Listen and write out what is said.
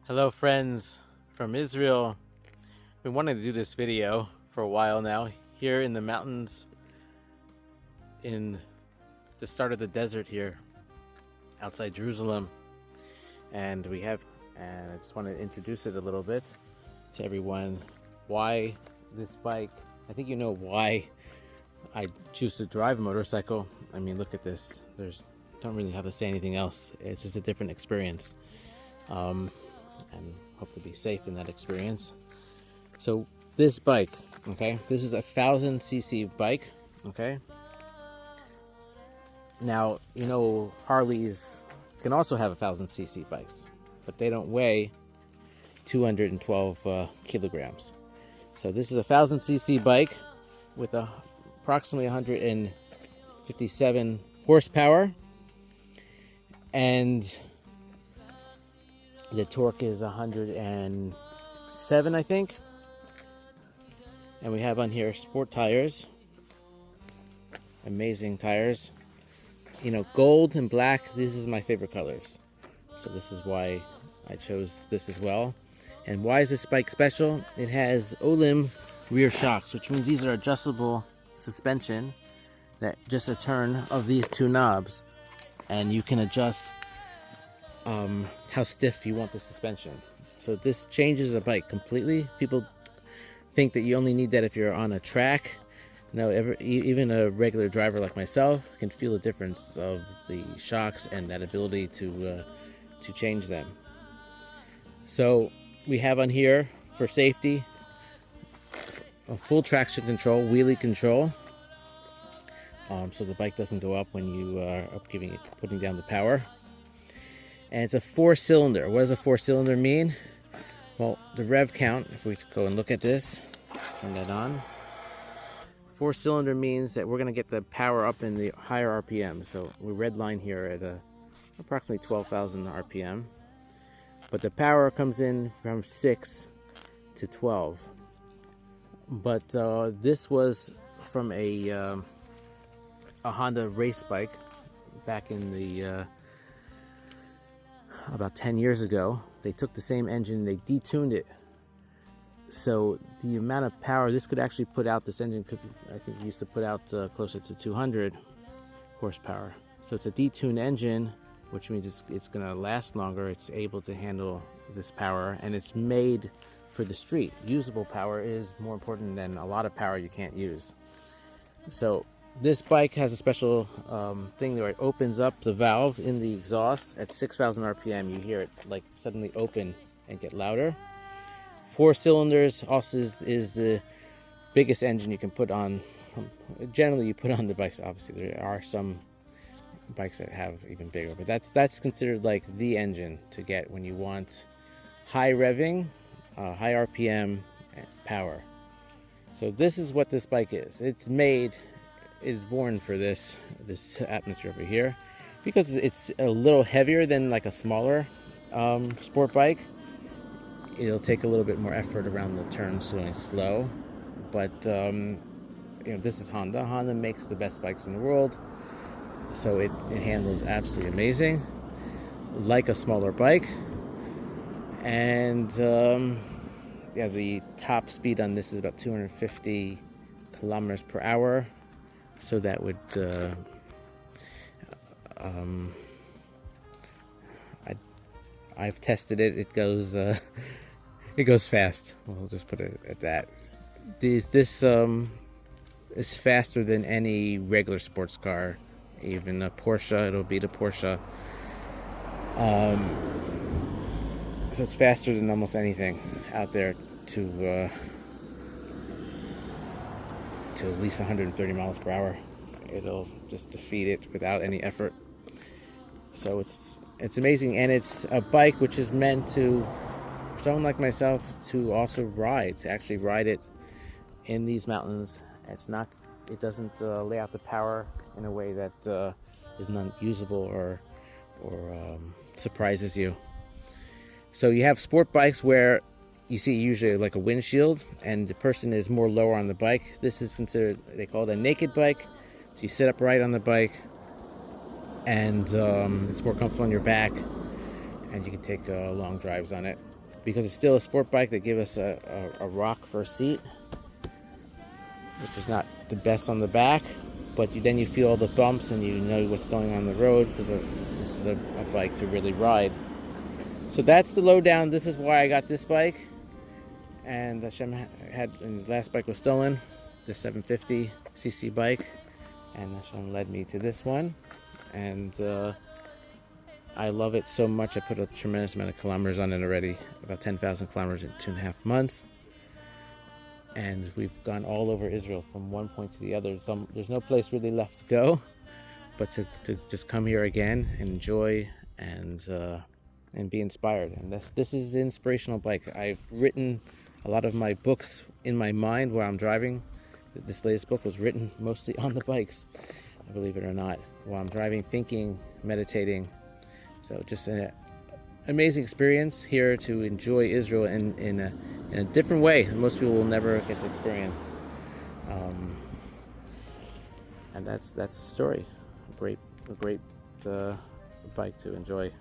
Hello friends from Israel. Been wanting to do this video for a while now, here in the mountains in the start of the desert here outside Jerusalem. And I just want to introduce it a little bit to everyone. Why this bike? I think you know why I choose to drive a motorcycle. I mean, look at this. Don't really have to say anything else. It's just a different experience. And hope to be safe in that experience. So this bike, okay, this is a 1000cc bike, okay. Now, you know, Harleys can also have 1000cc bikes, but they don't weigh 212 kilograms. So this is a 1000cc bike with approximately 157 horsepower, and the torque is 107, I think. And we have on here sport tires. Amazing tires. You know, gold and black, this is my favorite colors. So this is why I chose this as well. And why is this bike special? It has Olim rear shocks, which means these are adjustable suspension, that just a turn of these two knobs, and you can adjust how stiff you want the suspension. So this changes a bike completely. People think that you only need that if you're on a track. No, even a regular driver like myself can feel the difference of the shocks and that ability to change them. So we have on here, for safety, a full traction control, wheelie control, so the bike doesn't go up when you are putting down the power. And it's a 4-cylinder. What does a 4-cylinder mean? Well, the rev count, if we go and look at this, let's turn that on. 4-cylinder means that we're going to get the power up in the higher RPM. So we redline here at approximately 12,000 RPM. But the power comes in from 6 to 12. But this was from a Honda race bike back in the about 10 years ago. They took the same engine, they detuned it. So the amount of power this could actually put out, this engine could, I think, used to put out closer to 200 horsepower. So it's a detuned engine, which means it's going to last longer. It's able to handle this power, and it's made for the street. Usable power is more important than a lot of power you can't use. So this bike has a special thing where it opens up the valve in the exhaust at 6,000 RPM. You hear it like suddenly open and get louder. 4 cylinders also is the biggest engine you can put on. Generally, you put on the bikes. Obviously, there are some bikes that have even bigger, but that's considered like the engine to get when you want high revving, high RPM power. So this is what this bike is. Is born for this atmosphere over here, because it's a little heavier than like a smaller sport bike. It'll take a little bit more effort around the turns, going slow, but you know, this is Honda. Honda makes the best bikes in the world, so it handles absolutely amazing, like a smaller bike. And yeah, the top speed on this is about 250 kilometers per hour. So that would, I've tested it. It goes fast. We'll just put it at that. This is faster than any regular sports car, even a Porsche. It'll beat a Porsche. So it's faster than almost anything out there to at least 130 miles per hour. It'll just defeat it without any effort. So it's amazing, and it's a bike which is meant to someone like myself to also ride, to actually ride it in these mountains. It doesn't lay out the power in a way that is not usable or surprises you. So you have sport bikes where you see usually like a windshield and the person is more lower on the bike. This is considered, they call it a naked bike. So you sit upright on the bike, and it's more comfortable on your back, and you can take long drives on it. because it's still a sport bike, they give us a rock first seat, which is not the best on the back, but then you feel all the bumps and you know what's going on the road, because this is a bike to really ride. So that's the lowdown. This is why I got this bike. And Hashem and the last bike was stolen, the 750cc bike, and Hashem led me to this one, and I love it so much. I put a tremendous amount of kilometers on it already, about 10,000 kilometers in 2.5 months, and we've gone all over Israel from one point to the other. There's no place really left to go, but to just come here again and enjoy and be inspired. And this is the inspirational bike. I've written a lot of my books in my mind while I'm driving. This latest book was written mostly on the bikes, believe it or not, while I'm driving, thinking, meditating. So just an amazing experience here to enjoy Israel in a different way that most people will never get to experience. And that's the story. A great bike to enjoy.